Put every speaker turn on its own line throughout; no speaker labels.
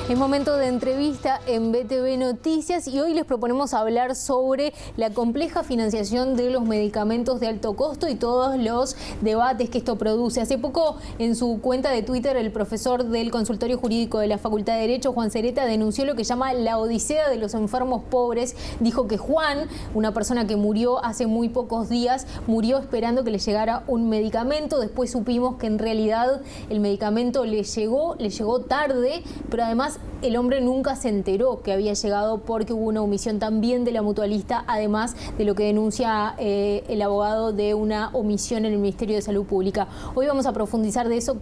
Es momento de entrevista en BTV Noticias y hoy les proponemos hablar sobre la compleja financiación de los medicamentos de alto costo y todos los debates que esto produce. Hace poco, en su cuenta de Twitter, el profesor del Consultorio Jurídico de la Facultad de Derecho, Juan Sereta, denunció lo que llama la odisea de los enfermos pobres. Dijo que Juan, una persona que murió hace muy pocos días, murió esperando que le llegara un medicamento. Después supimos que en realidad el medicamento le llegó tarde, pero además el hombre nunca se enteró que había llegado porque hubo una omisión también de la mutualista, además de lo que denuncia el abogado de una omisión en el Ministerio de Salud Pública. Hoy vamos a profundizar de eso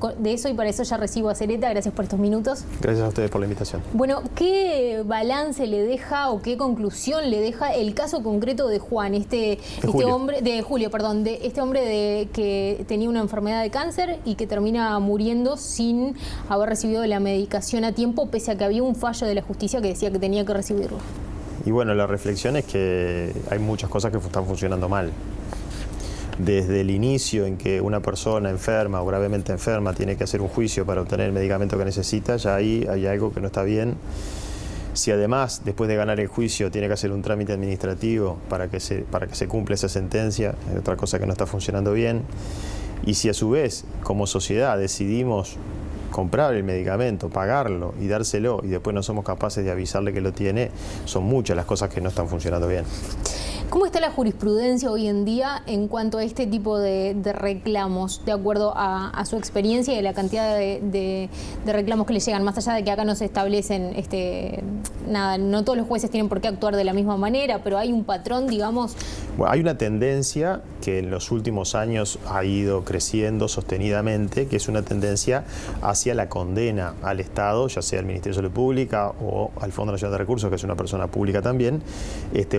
y para eso ya recibo a Sereta. Gracias por estos minutos.
Gracias a ustedes por la invitación.
Bueno, ¿qué balance le deja o qué conclusión le deja el caso concreto de Juan, este hombre que tenía una enfermedad de cáncer y que termina muriendo sin haber recibido la medicación a tiempo, pese a que había un fallo de la justicia que decía que tenía que recibirlo?
Y bueno, la reflexión es que hay muchas cosas que están funcionando mal. Desde el inicio en que una persona enferma o gravemente enferma tiene que hacer un juicio para obtener el medicamento que necesita, ya ahí hay algo que no está bien. Si además, después de ganar el juicio, tiene que hacer un trámite administrativo para que se cumpla esa sentencia, es otra cosa que no está funcionando bien. Y si a su vez, como sociedad, decidimos comprar el medicamento, pagarlo y dárselo, y después no somos capaces de avisarle que lo tiene, son muchas las cosas que no están funcionando bien.
¿Cómo está la jurisprudencia hoy en día en cuanto a este tipo de reclamos, de acuerdo a su experiencia y a la cantidad de reclamos que le llegan? Más allá de que acá no se establecen, no todos los jueces tienen por qué actuar de la misma manera, pero hay un patrón, digamos.
Bueno, hay una tendencia que en los últimos años ha ido creciendo sostenidamente, que es una tendencia hacia la condena al Estado, ya sea al Ministerio de Salud Pública o al Fondo Nacional de Recursos, que es una persona pública también,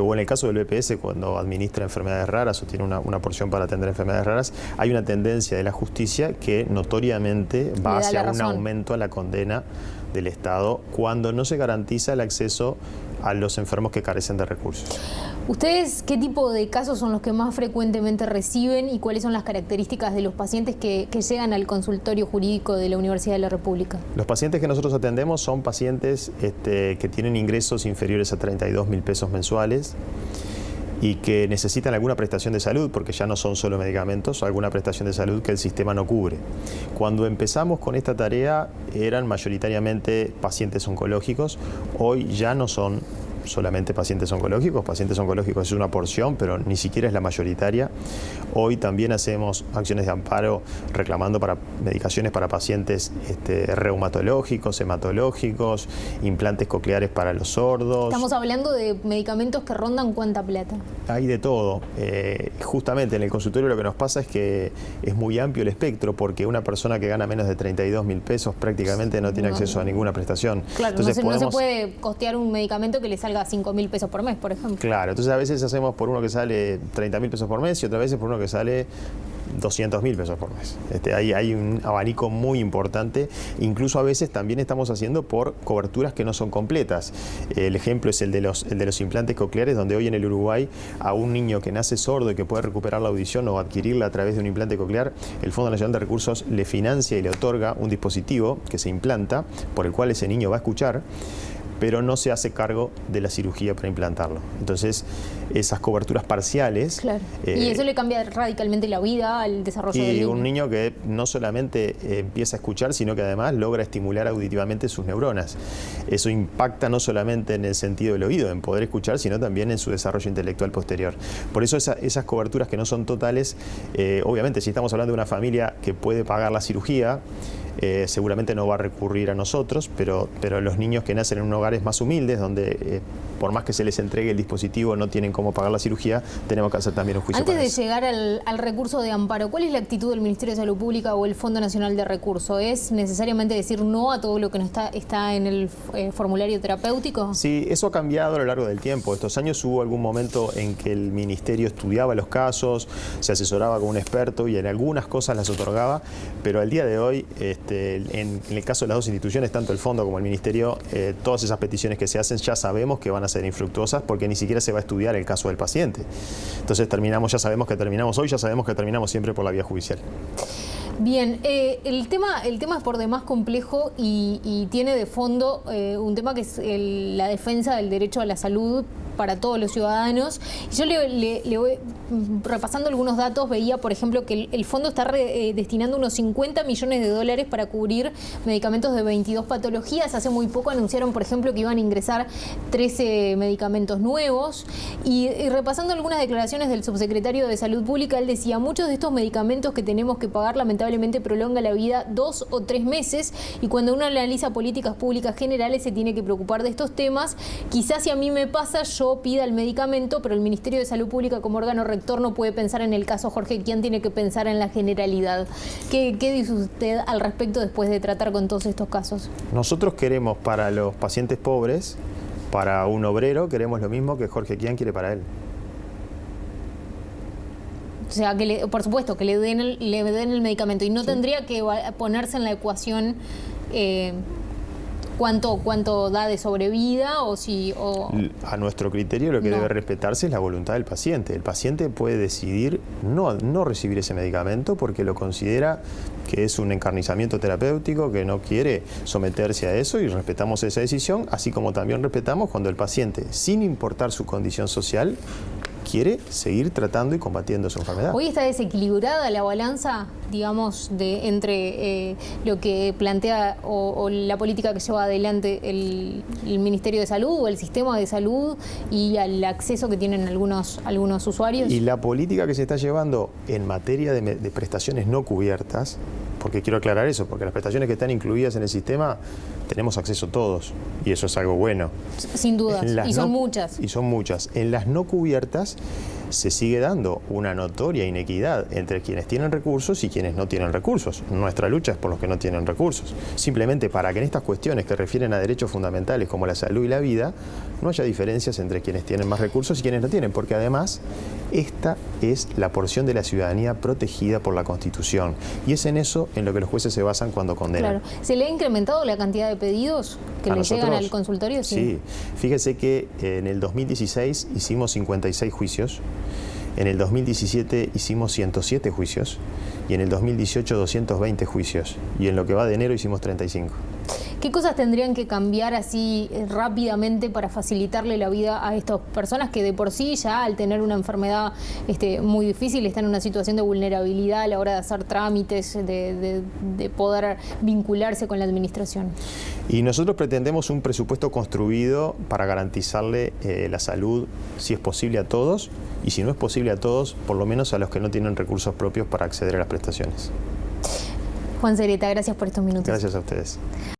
o en el caso del BPS, cuando administra enfermedades raras o tiene una porción para atender enfermedades raras, hay una tendencia de la justicia que notoriamente va hacia un aumento a la condena del Estado cuando no se garantiza el acceso a los enfermos que carecen de recursos.
¿Ustedes qué tipo de casos son los que más frecuentemente reciben y cuáles son las características de los pacientes que llegan al consultorio jurídico de la Universidad de la República?
Los pacientes que nosotros atendemos son pacientes que tienen ingresos inferiores a 32.000 pesos mensuales y que necesitan alguna prestación de salud, porque ya no son solo medicamentos, alguna prestación de salud que el sistema no cubre. Cuando empezamos con esta tarea eran mayoritariamente pacientes oncológicos, hoy ya no son solamente pacientes oncológicos es una porción, pero ni siquiera es la mayoritaria. Hoy también hacemos acciones de amparo reclamando para medicaciones para pacientes reumatológicos, hematológicos, implantes cocleares para los sordos.
Estamos hablando de medicamentos que rondan ¿cuánta plata?
Hay de todo. Justamente en el consultorio lo que nos pasa es que es muy amplio el espectro, porque una persona que gana menos de 32.000 pesos prácticamente no tiene acceso a ninguna prestación.
Claro, entonces, no se puede costear un medicamento que le salga 5.000 pesos por mes, por ejemplo.
Claro, entonces a veces hacemos por uno que sale 30.000 pesos por mes y otras veces por uno que sale 200.000 pesos por mes. Hay un abanico muy importante. Incluso a veces también estamos haciendo por coberturas que no son completas. El ejemplo es el de los implantes cocleares, donde hoy en el Uruguay a un niño que nace sordo y que puede recuperar la audición o adquirirla a través de un implante coclear, el Fondo Nacional de Recursos le financia y le otorga un dispositivo que se implanta, por el cual ese niño va a escuchar, pero no se hace cargo de la cirugía para implantarlo. Entonces, esas coberturas parciales...
Claro. Y eso le cambia radicalmente la vida, al desarrollo del niño.
Y un niño que no solamente empieza a escuchar, sino que además logra estimular auditivamente sus neuronas. Eso impacta no solamente en el sentido del oído, en poder escuchar, sino también en su desarrollo intelectual posterior. Por eso esas coberturas que no son totales, obviamente, si estamos hablando de una familia que puede pagar la cirugía, seguramente no va a recurrir a nosotros, pero los niños que nacen en hogares más humildes, donde por más que se les entregue el dispositivo no tienen cómo pagar la cirugía, tenemos que hacer también un juicio.
Antes de llegar al recurso de amparo, ¿cuál es la actitud del Ministerio de Salud Pública o el Fondo Nacional de Recursos? ¿Es necesariamente decir no a todo lo que no está en el formulario terapéutico?
Sí, eso ha cambiado a lo largo del tiempo. Estos años hubo algún momento en que el Ministerio estudiaba los casos, se asesoraba con un experto y en algunas cosas las otorgaba, pero al día de hoy en el caso de las dos instituciones, tanto el Fondo como el Ministerio, todas esas peticiones que se hacen ya sabemos que van a ser infructuosas porque ni siquiera se va a estudiar el caso del paciente. Entonces ya sabemos que terminamos hoy, ya sabemos que terminamos siempre por la vía judicial.
Bien, el tema es por demás complejo y tiene de fondo un tema que es la defensa del derecho a la salud para todos los ciudadanos. Yo le voy repasando algunos datos, veía por ejemplo que el fondo está destinando unos 50 millones de dólares para cubrir medicamentos de 22 patologías. Hace muy poco anunciaron por ejemplo que iban a ingresar 13 medicamentos nuevos y repasando algunas declaraciones del subsecretario de Salud Pública, él decía: muchos de estos medicamentos que tenemos que pagar lamentablemente prolonga la vida 2 o 3 meses y cuando uno analiza políticas públicas generales se tiene que preocupar de estos temas. Quizás si a mí me pasa, yo pida el medicamento, pero el Ministerio de Salud Pública como órgano rector no puede pensar en el caso Jorge Kian, tiene que pensar en la generalidad. ¿Qué dice usted al respecto después de tratar con todos estos casos? Nosotros queremos para los pacientes pobres, para un obrero, queremos lo mismo que Jorge Kian quiere para él. O sea, que por supuesto, que le den el medicamento y no tendría que ponerse en la ecuación cuánto da de sobrevida a nuestro criterio lo que debe respetarse es la voluntad del paciente. El paciente puede decidir no recibir ese medicamento porque lo considera que es un encarnizamiento terapéutico, que no quiere someterse a eso y respetamos esa decisión, así como también respetamos cuando el paciente, sin importar su condición social, quiere seguir tratando y combatiendo su enfermedad. Hoy está desequilibrada la balanza, digamos, entre lo que plantea o la política que lleva adelante el Ministerio de Salud o el sistema de salud y al acceso que tienen algunos usuarios. Y la política que se está llevando en materia de prestaciones no cubiertas, porque quiero aclarar eso, porque las prestaciones que están incluidas en el sistema tenemos acceso todos y eso es algo bueno. Sin duda, y son muchas. Y son muchas. En las no cubiertas se sigue dando una notoria inequidad entre quienes tienen recursos y quienes no tienen recursos. Nuestra lucha es por los que no tienen recursos. Simplemente para que en estas cuestiones que refieren a derechos fundamentales como la salud y la vida, no haya diferencias entre quienes tienen más recursos y quienes no tienen, porque además esta es la porción de la ciudadanía protegida por la Constitución y es en eso en lo que los jueces se basan cuando condenan. Claro. ¿Se le ha incrementado la cantidad de pedidos que le llegan al consultorio? Sí. Fíjese que en el 2016 hicimos 56 juicios, en el 2017 hicimos 107 juicios y en el 2018 220 juicios y en lo que va de enero hicimos 35. ¿Qué cosas tendrían que cambiar así rápidamente para facilitarle la vida a estas personas que de por sí ya al tener una enfermedad muy difícil están en una situación de vulnerabilidad a la hora de hacer trámites, de poder vincularse con la administración? Y nosotros pretendemos un presupuesto construido para garantizarle la salud, si es posible, a todos y si no es posible a todos, por lo menos a los que no tienen recursos propios para acceder a las prestaciones. Juan Sereta, gracias por estos minutos. Gracias a ustedes.